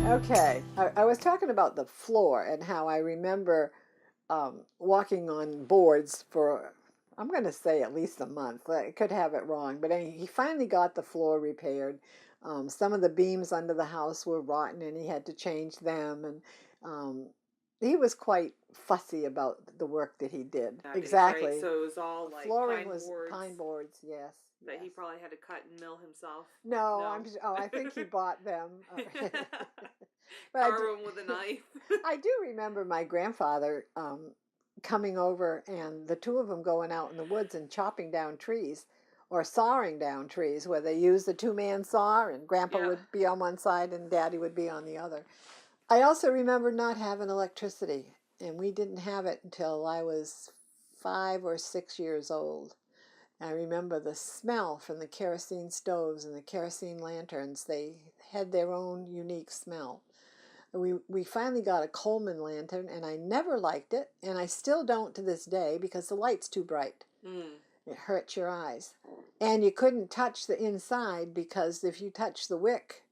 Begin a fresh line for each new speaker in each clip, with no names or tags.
Okay, I was talking about the floor and how I remember walking on boards for, I'm going to say at least a month. I could have it wrong, but he finally got the floor repaired. Some of the beams under the house were rotten and he had to change them. And um, he was quite fussy about the work that he did.
Nowadays, right?
Exactly.
So it was all like
Flooring
pine
was
boards
pine boards, yes,
that he
yes.
probably had to cut and mill himself.
No,
No.
I think he bought them. But I do,
Carve them with a knife.
I do remember my grandfather coming over and the two of them going out in the woods and chopping down trees or sawing down trees where they used the two-man saw and grandpa
Yeah.
would be on one side and daddy would be on the other. I also remember not having electricity, and we didn't have it until I was 5 or 6 years old. I remember the smell from the kerosene stoves and the kerosene lanterns. They had their own unique smell. We finally got a Coleman lantern, and I never liked it, and I still don't to this day because the light's too bright.
Mm.
It hurts your eyes. And you couldn't touch the inside because if you touch the wick,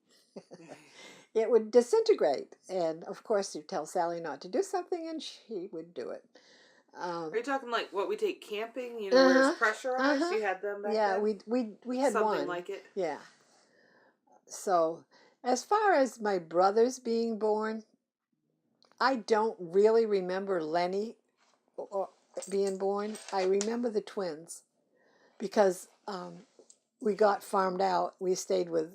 it would disintegrate. And of course, you tell Sally not to do something, and she would do it.
Are you talking like what we take camping? You know, where it's
Uh-huh,
pressurized.
uh-huh.
You had them back
Yeah,
then.
we had
Something
one.
like it.
Yeah. So, as far as my brothers being born, I don't really remember Lenny or being born. I remember the twins because we got farmed out. We stayed with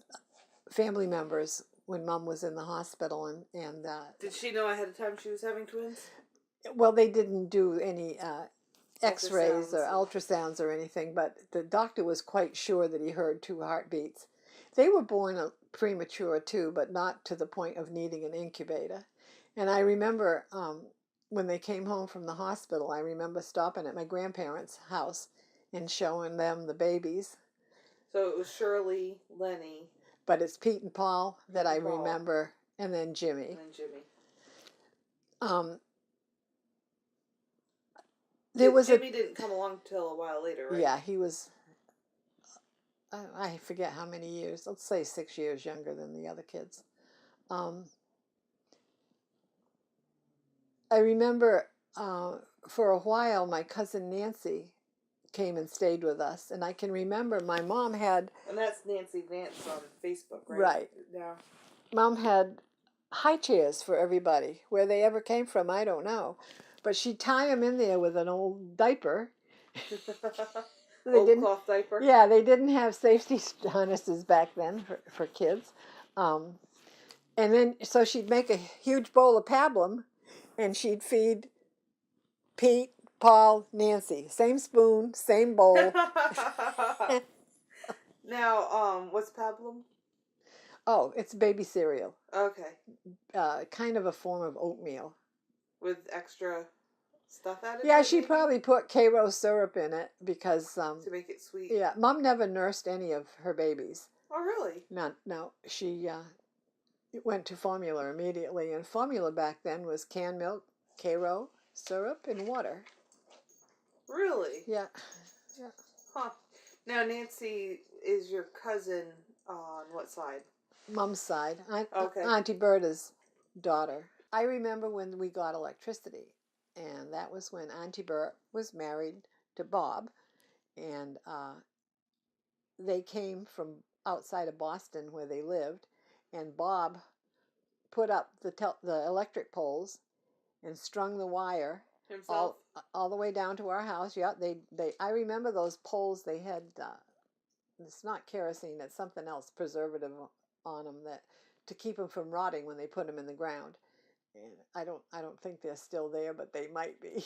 family members when Mom was in the hospital, and
Did she know ahead of time she was having twins?
well, they didn't do any X-rays or
Ultrasounds.
ultrasounds or anything, but the doctor was quite sure that he heard two heartbeats. They were born premature too, but not to the point of needing an incubator. And I remember when they came home from the hospital, I remember stopping at my grandparents' house and showing them the babies.
So it was Shirley, Lenny,
But it's Pete and Paul that I
and Paul,
remember, and then
and
Jimmy.
then Jimmy.
Um, there was
Jimmy didn't come along till a while later, right?
yeah, he was, I forget how many years, let's say 6 years younger than the other kids. Um, I remember for a while my cousin Nancy came and stayed with us, and I can remember my mom had,
And that's Nancy Vance on Facebook, right?
right,
Yeah.
Mom had high chairs for everybody. Where they ever came from, I don't know. But she'd tie them in there with an old diaper. They
Old
didn't,
cloth diaper.
yeah, they didn't have safety harnesses back then for kids. And then, so she'd make a huge bowl of pablum, and she'd feed Pete, Paul, Nancy. Same spoon, same bowl.
Now, what's pablum?
Oh, it's baby cereal.
Okay.
Kind of a form of oatmeal.
With extra stuff added
Yeah,
to it,
she
maybe?
probably put Karo syrup in it because,
To make it sweet.
yeah, Mom never nursed any of her babies.
Oh, really?
No, she went to formula immediately, and formula back then was canned milk, Karo syrup, and water.
Really?
Yeah, yeah.
Huh. Now, Nancy is your cousin on what side?
Mom's side,
Okay.
Auntie Berta's daughter. I remember when we got electricity, and that was when Auntie Bert was married to Bob, and they came from outside of Boston where they lived, and Bob put up the electric poles and strung the wire
Himself?
all the way down to our house. Yeah, they I remember those poles. They had it's not kerosene, it's something else, preservative on them that to keep them from rotting when they put them in the ground. And I don't think they're still there, but they might be.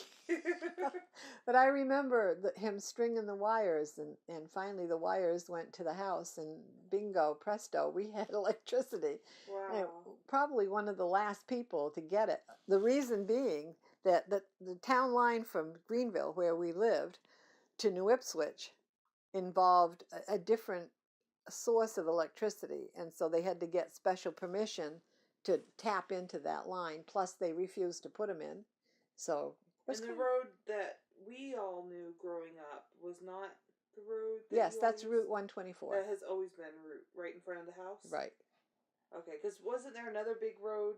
But I remember him stringing the wires, and finally the wires went to the house, and bingo, presto, we had electricity.
Wow.
And probably one of the last people to get it. The reason being that the town line from Greenville, where we lived, to New Ipswich involved a different source of electricity, and so they had to get special permission to tap into that line. Plus, they refused to put them in. So,
and the road that we all knew growing up was not the road that
yes,
you
that's
all
Route
used?
124.
That has always been route right in front of the house?
Right.
Okay, because wasn't there another big road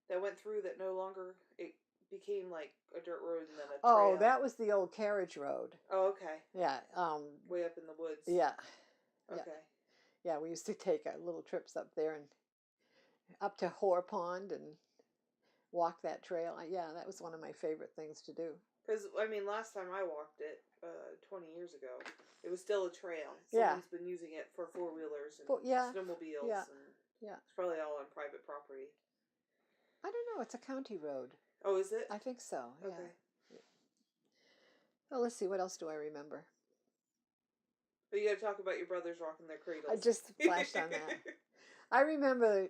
that went through that no longer it became like a dirt road and then a
Oh,
trail?
that was the old carriage road.
Oh, okay.
Yeah.
Way up in the woods.
Yeah. Yeah.
Okay.
Yeah. We used to take our little trips up there and up to Hoare Pond and walk that trail. Yeah, that was one of my favorite things to do.
Because I mean, last time I walked it, 20 years ago, it was still a trail.
Yeah.
Someone's been using it for 4-wheelers and
Yeah.
snowmobiles,
Yeah.
and
Yeah.
it's probably all on private property.
I don't know. It's a county road.
Oh, is it?
I think so. Yeah.
Okay.
Well, let's see. What else do I remember?
But you got to talk about your brothers rocking their cradles.
I just flashed on that. I remember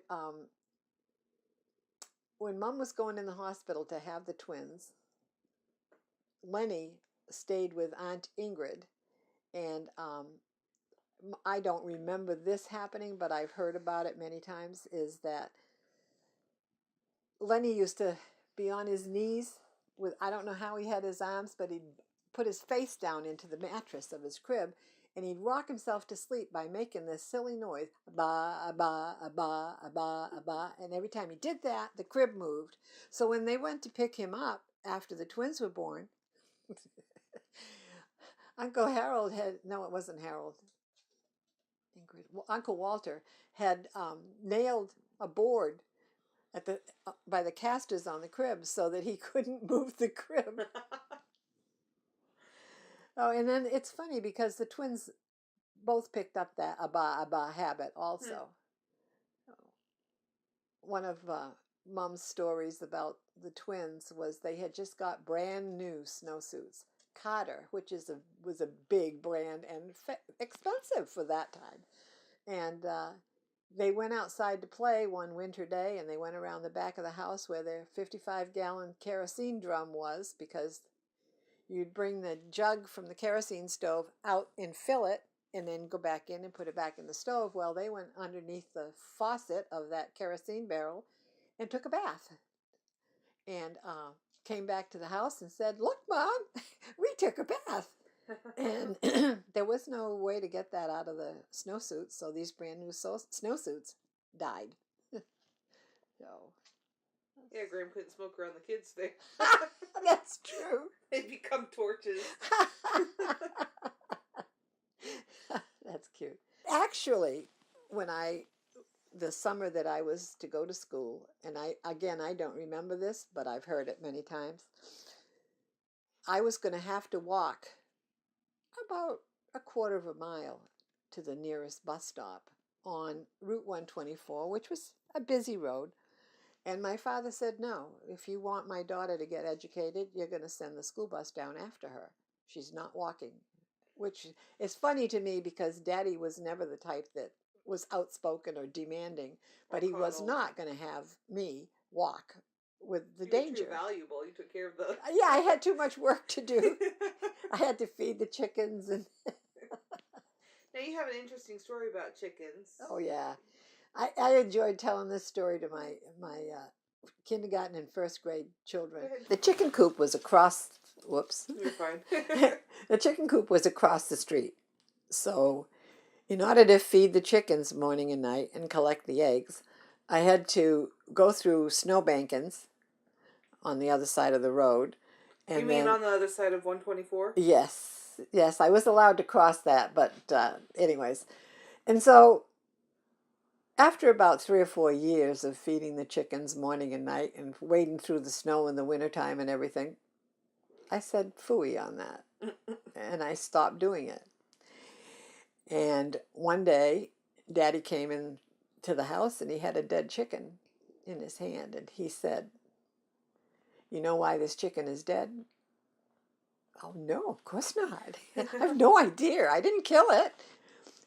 when Mom was going in the hospital to have the twins. Lenny stayed with Aunt Ingrid, and I don't remember this happening, but I've heard about it many times. Is that Lenny used to be on his knees with, I don't know how he had his arms, but he'd put his face down into the mattress of his crib, and he'd rock himself to sleep by making this silly noise, ba ba ba ba ba, and every time he did that, the crib moved. So when they went to pick him up after the twins were born, Uncle Harold had, no, it wasn't Harold, Ingrid, Uncle Walter had nailed a board at the by the casters on the crib so that he couldn't move the crib. Oh, and then it's funny because the twins both picked up that abba habit also. One of Mom's stories about the twins was they had just got brand new snowsuits. Carter, which was a big brand and expensive for that time. And they went outside to play one winter day, and they went around the back of the house where their 55-gallon kerosene drum was, because you'd bring the jug from the kerosene stove out and fill it and then go back in and put it back in the stove. Well, they went underneath the faucet of that kerosene barrel and took a bath, and came back to the house and said, "Look, Mom, we took a bath." And there was no way to get that out of the snowsuits, so these brand new snowsuits died. So
Yeah, Graham couldn't smoke around the kids there.
that's true.
They become torches.
That's cute. Actually, the summer that I was to go to school, and I don't remember this, but I've heard it many times. I was going to have to walk about a quarter of a mile to the nearest bus stop on Route 124, which was a busy road. And my father said, "No, if you want my daughter to get educated, you're going to send the school bus down after her. She's not walking." Which is funny to me because Daddy was never the type that was outspoken or demanding, but he was not going to have me walk with the danger.
You were too valuable. You took care of the...
Yeah, I had too much work to do. I had to feed the chickens. And
now you have an interesting story about chickens.
Oh, yeah. I enjoyed telling this story to my kindergarten and first grade children. The chicken coop was across, whoops.
You're fine.
The chicken coop was across the street. So in order to feed the chickens morning and night and collect the eggs, I had to go through snowbankings on the other side of the road. And
you mean on the other side of 124?
Yes, I was allowed to cross that, but anyways. And so after about 3 or 4 years of feeding the chickens morning and night and wading through the snow in the wintertime and everything, I said phooey on that. And I stopped doing it. And one day, Daddy came in to the house and he had a dead chicken in his hand. And he said, "You know why this chicken is dead?" "Oh, no, of course not. I have no idea. I didn't kill it."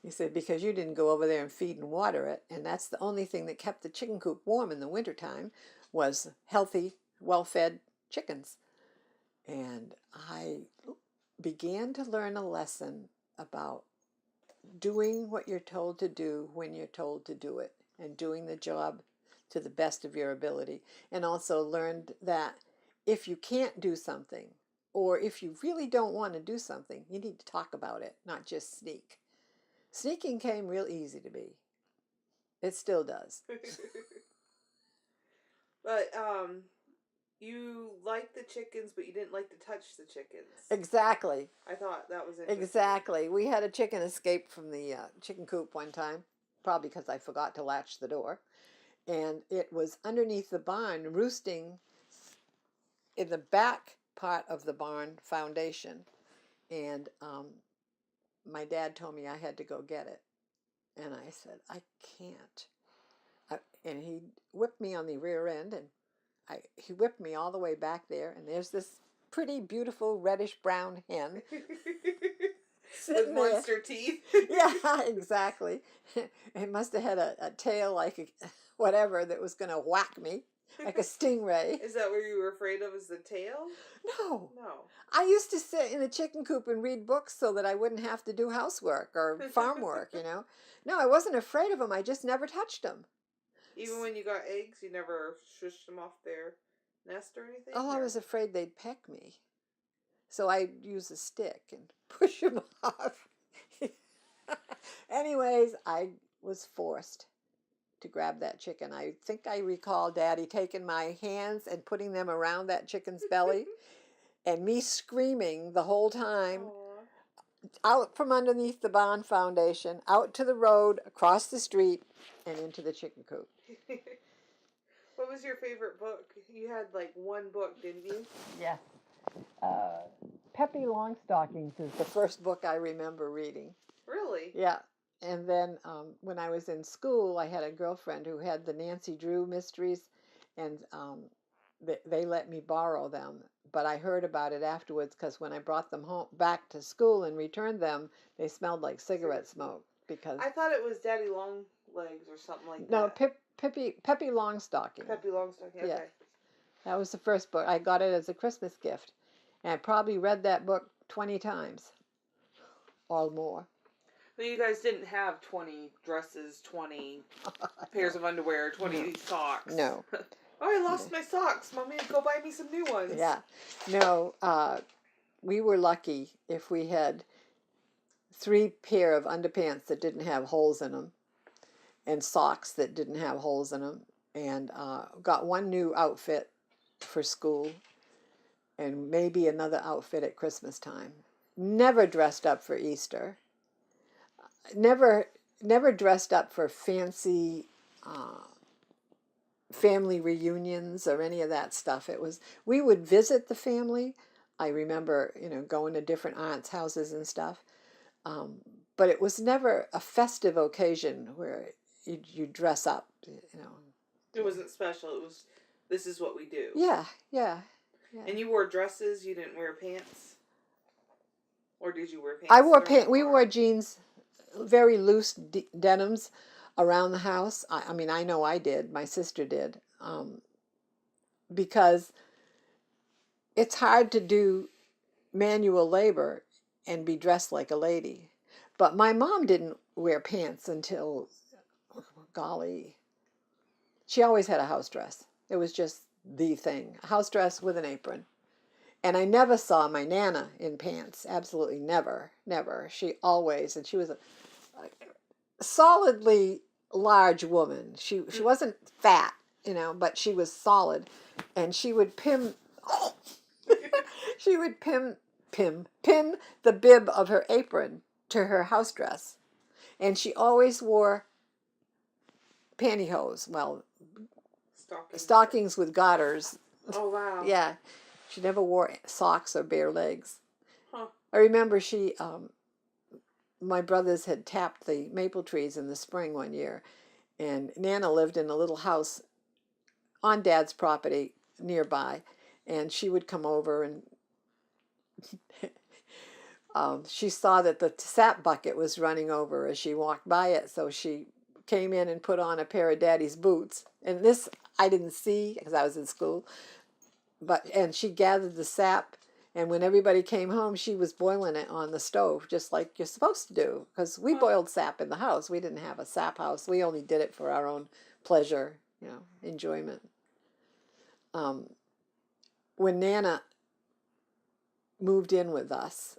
He said, "Because you didn't go over there and feed and water it. And that's the only thing that kept the chicken coop warm in the wintertime was healthy, well-fed chickens." And I began to learn a lesson about doing what you're told to do when you're told to do it, and doing the job to the best of your ability. And also learned that if you can't do something, or if you really don't want to do something, you need to talk about it, not just sneak. Sneaking came real easy to me. It still does.
But you liked the chickens, but you didn't like to touch the chickens.
Exactly.
I thought that was interesting.
Exactly. We had a chicken escape from the chicken coop one time, probably because I forgot to latch the door. And it was underneath the barn, roosting in the back part of the barn foundation. And my dad told me I had to go get it. And I said, I can't. And he whipped me on the rear end, and he whipped me all the way back there. And there's this pretty, beautiful, reddish-brown hen
With
sitting there.
monster teeth.
Yeah, exactly. It must have had a tail like whatever that was going to whack me, like a stingray.
Is that what you were afraid of, is the tail?
No.
No.
I used to sit in the chicken coop and read books so that I wouldn't have to do housework or farm work, you know. No, I wasn't afraid of them. I just never touched them.
Even when you got eggs, you never shushed them off their nest or anything?
Oh, I
or-
was afraid they'd peck me. So I'd use a stick and push them off. Anyways, I was forced to grab that chicken. I think I recall Daddy taking my hands and putting them around that chicken's belly and me screaming the whole time
Aw.
out from underneath the barn foundation, out to the road, across the street, and into the chicken coop.
What was your favorite book? You had like one book, didn't you?
Yes. Peppy Longstockings is the first book I remember reading.
Really?
Yeah. And then when I was in school, I had a girlfriend who had the Nancy Drew mysteries, and they let me borrow them. But I heard about it afterwards because when I brought them home back to school and returned them, they smelled like cigarette smoke. Because
I thought it was Daddy Longlegs or something like
no,
that.
Peppy Longstocking.
Peppy Longstocking. Okay.
Yeah. That was the first book. I got it as a Christmas gift, and I probably read that book 20 times or more.
But you guys didn't have 20 dresses, 20 pairs of underwear, 20 socks.
No.
Oh, I lost my socks. Mommy, go buy me some new ones.
Yeah. No, we were lucky if we had 3 pair of underpants that didn't have holes in them and socks that didn't have holes in them, and got one new outfit for school and maybe another outfit at Christmas time. Never dressed up for Easter. Never dressed up for fancy family reunions or any of that stuff. It was, we would visit the family. I remember, going to different aunts' houses and stuff. But it was never a festive occasion where you dress up,
It wasn't special. It was, this is what we do.
Yeah.
And you wore dresses. You didn't wear pants. Or did you wear pants?
I wore pants. We wore jeans, very loose denims around the house. I mean, I know I did. My sister did. Because it's hard to do manual labor and be dressed like a lady. But my mom didn't wear pants until, golly, she always had a house dress. It was just the thing. A house dress with an apron. And I never saw my Nana in pants. Absolutely never. She always, and she was a solidly large woman. She wasn't fat, but she was solid. And she would pin the bib of her apron to her house dress. And she always wore pantyhose. Well, stockings with garters.
Oh, wow.
Yeah. She never wore socks or bare legs.
Huh.
I remember my brothers had tapped the maple trees in the spring one year, and Nana lived in a little house on Dad's property nearby, and she would come over and she saw that the sap bucket was running over as she walked by it, so she came in and put on a pair of Daddy's boots. And this I didn't see because I was in school. And she gathered the sap, and when everybody came home, she was boiling it on the stove, just like you're supposed to do, because we boiled sap in the house. We didn't have a sap house. We only did it for our own pleasure, enjoyment. When Nana moved in with us,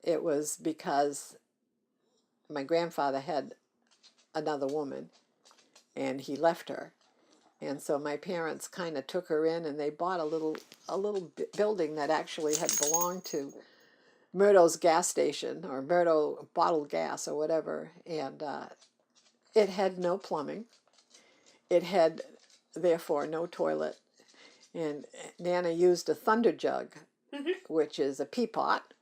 it was because my grandfather had another woman, and he left her. And so my parents kind of took her in, and they bought a little building that actually had belonged to Murdo's gas station, or Murdo bottled gas or whatever. And it had no plumbing. It had, therefore, no toilet. And Nana used a thunder jug, which is a pea pot.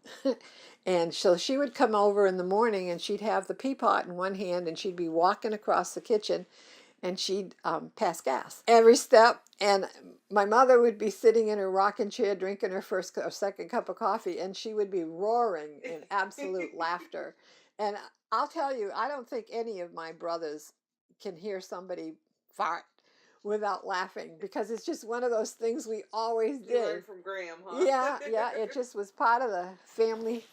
And so she would come over in the morning, and she'd have the pea pot in one hand, and she'd be walking across the kitchen, and she'd pass gas every step. And my mother would be sitting in her rocking chair drinking her first or second cup of coffee, and she would be roaring in absolute laughter. And I'll tell you, I don't think any of my brothers can hear somebody fart without laughing, because it's just one of those things we always
You learned
did.
from Graham, huh?
Yeah, it just was part of the family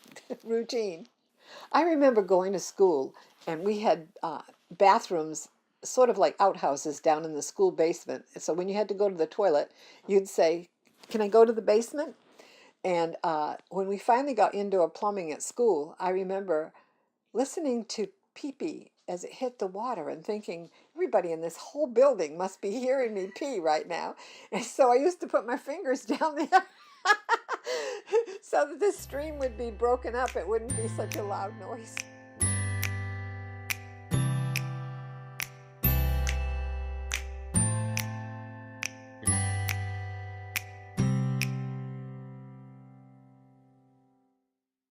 routine. I remember going to school, and we had bathrooms sort of like outhouses down in the school basement. So when you had to go to the toilet, you'd say, "Can I go to the basement?" And when we finally got indoor plumbing at school, I remember listening to pee-pee as it hit the water and thinking, everybody in this whole building must be hearing me pee right now. And so I used to put my fingers down there so that the stream would be broken up. It wouldn't be such a loud noise.